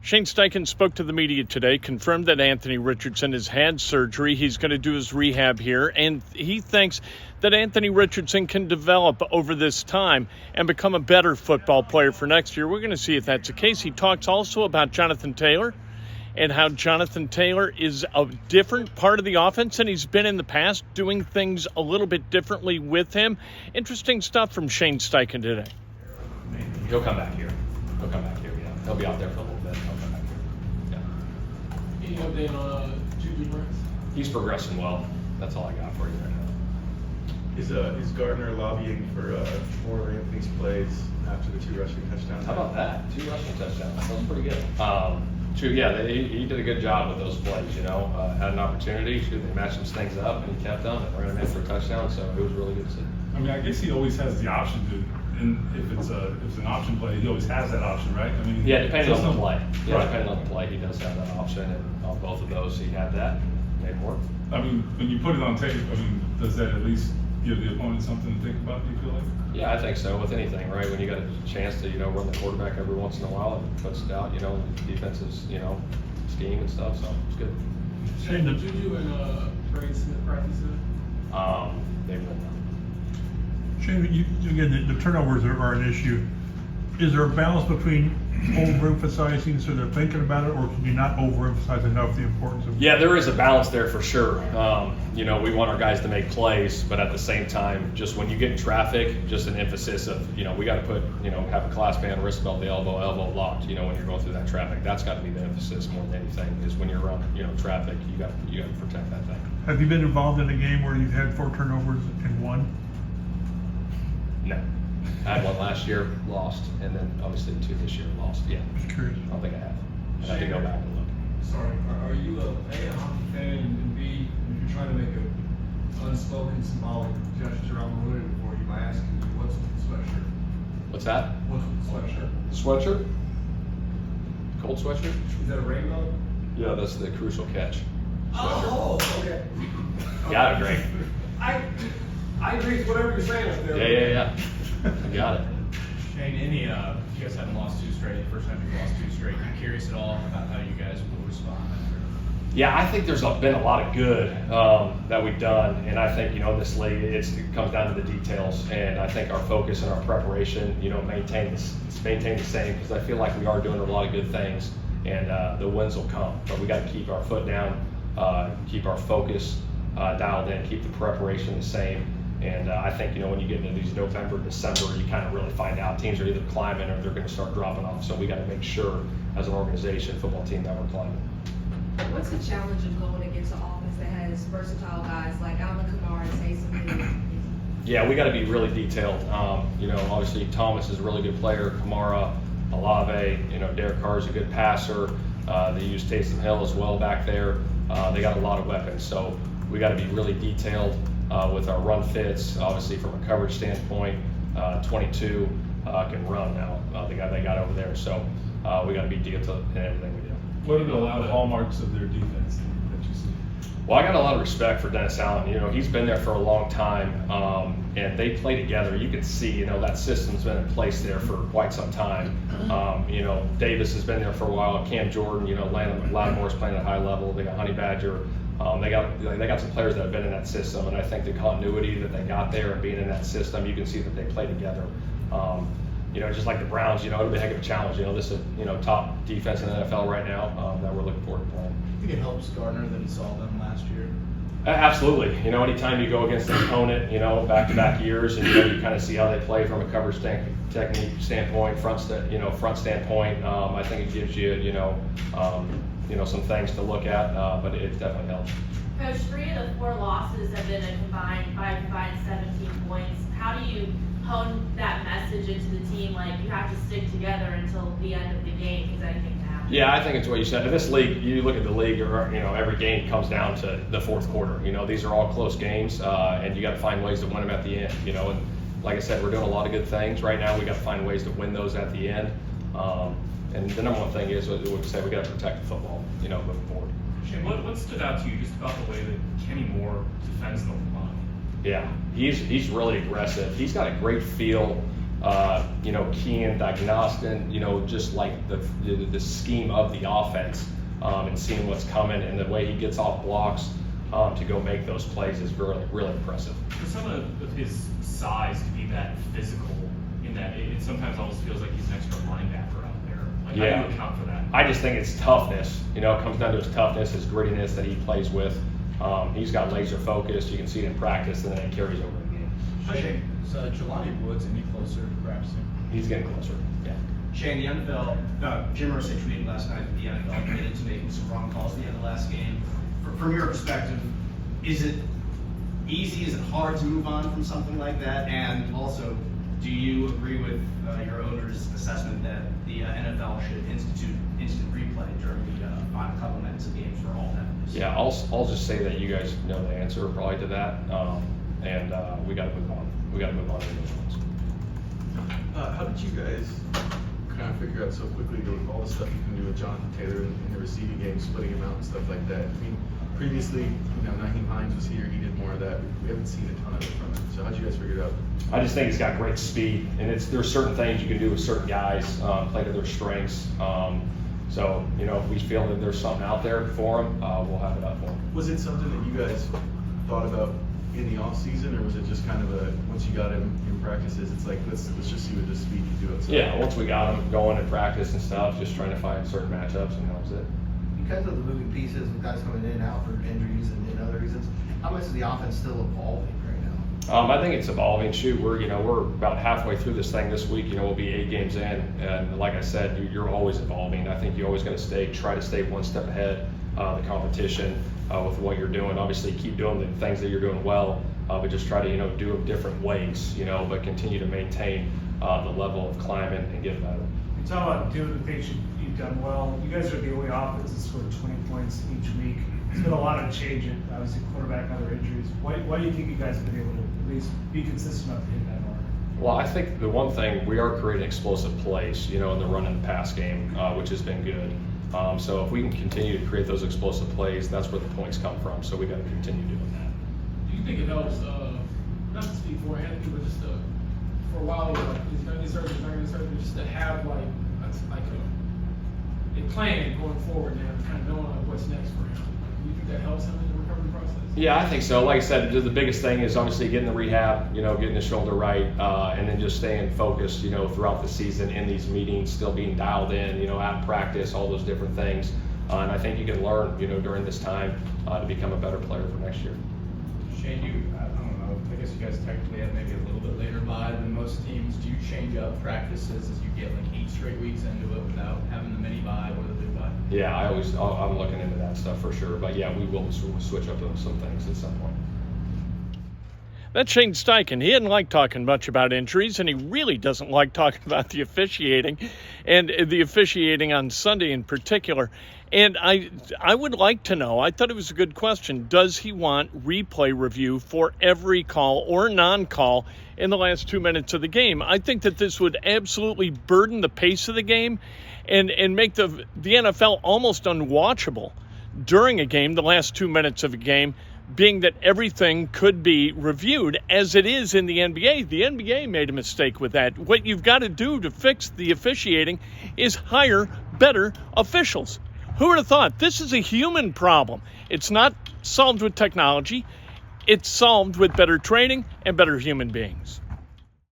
Shane Steichen spoke to the media today, confirmed that Anthony Richardson has had surgery. He's going to do his rehab here, and he thinks that Anthony Richardson can develop over this time and become a better football player for next year. We're going to see if that's the case. He talks also about Jonathan Taylor and how Jonathan Taylor is a different part of the offense than he's been in the past, doing things a little bit differently with him. Interesting stuff from Shane Steichen today. He'll come back here. Yeah. He'll be out there for a little bit. He'll come back here. Yeah. Any update on Juju Brents? He's progressing well. That's all I got for you right now. Is Gardner lobbying for more of Anthony's plays after the 2 rushing touchdowns? How about that? 2 rushing touchdowns. That sounds pretty good. He did a good job with those plays. Had an opportunity. They matched some things up, and he kept them and ran them in for a touchdown. So it was really good to see. I mean, I guess he always has the option to. And if it's an option play, he always has that option, right? I mean, depending on the play. Right. Depending on the play, he does have that option, and on both of those, he had that. Made it work. I mean, when you put it on tape, I mean, does that at least give the opponent something to think about? Do you feel like? Yeah, I think so. With anything, right? When you got a chance to, run the quarterback every once in a while, it puts it out. The defense's, scheme and stuff. So it's good. Shane, did Juju and Braden Smith practice it? They've been. Shane, again, the turnovers are an issue. Is there a balance between overemphasizing so they're thinking about it, or can you not overemphasize enough the importance of it? Yeah, there is a balance there for sure. We want our guys to make plays, but at the same time, just when you get in traffic, just an emphasis of, we got to put, have a class band, wrist belt, the elbow locked, when you're going through that traffic. That's got to be the emphasis more than anything, is when you're around, traffic, you got to protect that thing. Have you been involved in a game where you've had 4 turnovers and 1? No. I had 1 last year, lost, and then obviously 2 this year, lost. Yeah. Just curious. I don't think I have. I have to go back and look. Sorry, are you A, hockey fan, and B, if you're trying to make an unspoken symbolic gesture, I'm ruining it for you by asking you, what's with the sweatshirt? What's that? What's with the sweatshirt? Sweatshirt? Cold sweatshirt? Is that a rainbow? Yeah, that's the crucial catch. Oh, okay. Got it, Greg. I agree with whatever you're saying up there. Yeah. I got it. Shane, you guys haven't lost 2 straight. First time you've lost 2 straight. I'm curious at all about how you guys will respond after. Yeah, I think there's been a lot of good that we've done, and I think in this league it comes down to the details. And I think our focus and our preparation, maintain the same, because I feel like we are doing a lot of good things, and the wins will come. But we got to keep our foot down, keep our focus dialed in, keep the preparation the same. And I think, when you get into these November, December, you kind of really find out teams are either climbing or they're going to start dropping off. So we got to make sure as an organization, football team, that we're climbing. What's the challenge of going against an offense that has versatile guys like Alvin Kamara and Taysom Hill? Yeah, we got to be really detailed. Obviously Thomas is a really good player. Kamara, Olave, Derek Carr is a good passer. They use Taysom Hill as well back there. They got a lot of weapons. So we got to be really detailed. With our run fits, obviously from a coverage standpoint, 22 can run now, the guy they got over there. So we got to be detailed in everything we do. What are the loud hallmarks of their defense that you see? Well, I got a lot of respect for Dennis Allen. He's been there for a long time, and they play together. You can see, that system's been in place there for quite some time. Davis has been there for a while. Cam Jordan, Landon Lattimore's playing at a high level. They got Honey Badger. They got some players that have been in that system, and I think the continuity that they got there and being in that system, you can see that they play together. Just like the Browns, it'll be a heck of a challenge. This is top defense in the NFL right now that we're looking forward to playing. I think it helps Gardner that he saw them last year. Absolutely. Anytime you go against an opponent, back-to-back years, and you kind of see how they play from a coverage technique standpoint, front standpoint, I think it gives you, some things to look at, but it definitely helps. Coach, 3 of the 4 losses have been a combined 17 points. How do you hone that message into the team? Like, you have to stick together until the end of the game because anything can happen. Yeah, I think it's what you said. In this league, you look at the league, every game comes down to the 4th quarter. These are all close games, and you got to find ways to win them at the end. And like I said, we're doing a lot of good things right now. We got to find ways to win those at the end. And the number one thing is, we say we got to protect the football, moving forward. Shane, what stood out to you just about the way that Kenny Moore defends the line? Yeah, he's really aggressive. He's got a great feel keying, diagnosing, just like the scheme of the offense, and seeing what's coming, and the way he gets off blocks to go make those plays is really, really impressive. For someone of his size to be that physical, in that it sometimes almost feels like he's an extra linebacker out there. Like, Yeah. how do you account for that? I just think it's toughness. It comes down to his toughness, his grittiness that he plays with. He's got laser focus. You can see it in practice, and then it carries over in the game. Shane, is Jelani Woods any closer to practicing? He's getting closer. Yeah. Shane, the NFL, Jim Irsay tweeted last night that the NFL admitted to making some wrong calls at the end of last game. From your perspective, is it easy, is it hard to move on from something like that? And also, do you agree with your owner's assessment that the NFL should institute instant replay during the final couple minutes of games for all members? Yeah, I'll just say that you guys know the answer probably to that, and we got to move on. We got to move on to those ones. How did you guys kind of figure out so quickly all the stuff you can do with Jonathan Taylor in the receiving game, splitting him out and stuff like that? I mean, previously, Naheem Hines was here, he did more of that. We haven't seen a ton of it from him. So how'd you guys figure it out? I just think he's got great speed, and there's certain things you can do with certain guys, play to their strengths. So, if we feel that there's something out there for him, we'll have it up for him. Was it something that you guys thought about in the off season, or was it just kind of once you got him in practices, it's like let's just see what this speed can do outside? Yeah, once we got him going in practice and stuff, just trying to find certain matchups, and that was it. Because of the moving pieces with guys coming in and out for injuries and other reasons, how much is the offense still evolving right now? I think it's evolving. Shoot, we're about halfway through this thing this week. We'll be 8 games in, and like I said, you're always evolving. I think you always got to try to stay one step ahead of the competition with what you're doing. Obviously, keep doing the things that you're doing well, but just try to do them different ways. But continue to maintain the level of climbing and get better. You talk about doing the things you've done well. You guys are the only offense that scored 20 points each week. There's been a lot of change in, obviously, quarterback and other injuries. Why do you think you guys have been able to at least be consistent enough to hit that mark? Well, I think the one thing, we are creating explosive plays, in the run and pass game, which has been good. So if we can continue to create those explosive plays, that's where the points come from. So we got to continue doing that. Do you think it helps, not to speak for Anthony, but just for a while, he's not going to just to have like a plan going forward now, kind of knowing what's next for him? Do you think that helps him in the recovery process? Yeah, I think so. Like I said, the biggest thing is obviously getting the rehab, getting the shoulder right, and then just staying focused, throughout the season in these meetings, still being dialed in, at practice, all those different things. And I think you can learn, during this time to become a better player for next year. Shane, I don't know, I guess you guys technically have maybe a little bit later bye than most teams. Do you change up practices as you get like 8 straight weeks into it without having the mini bye or the big bye? Yeah, I'm looking into that stuff for sure. But yeah, we will switch up some things at some point. That's Shane Steichen. He didn't like talking much about injuries, and he really doesn't like talking about the officiating, and the officiating on Sunday in particular. And I would like to know, I thought it was a good question, does he want replay review for every call or non-call in the last 2 minutes of the game? I think that this would absolutely burden the pace of the game and make the NFL almost unwatchable during a game, the last 2 minutes of a game, being that everything could be reviewed as it is in the NBA. The NBA made a mistake with that. What you've got to do to fix the officiating is hire better officials. Who would have thought? This is a human problem. It's not solved with technology. It's solved with better training and better human beings.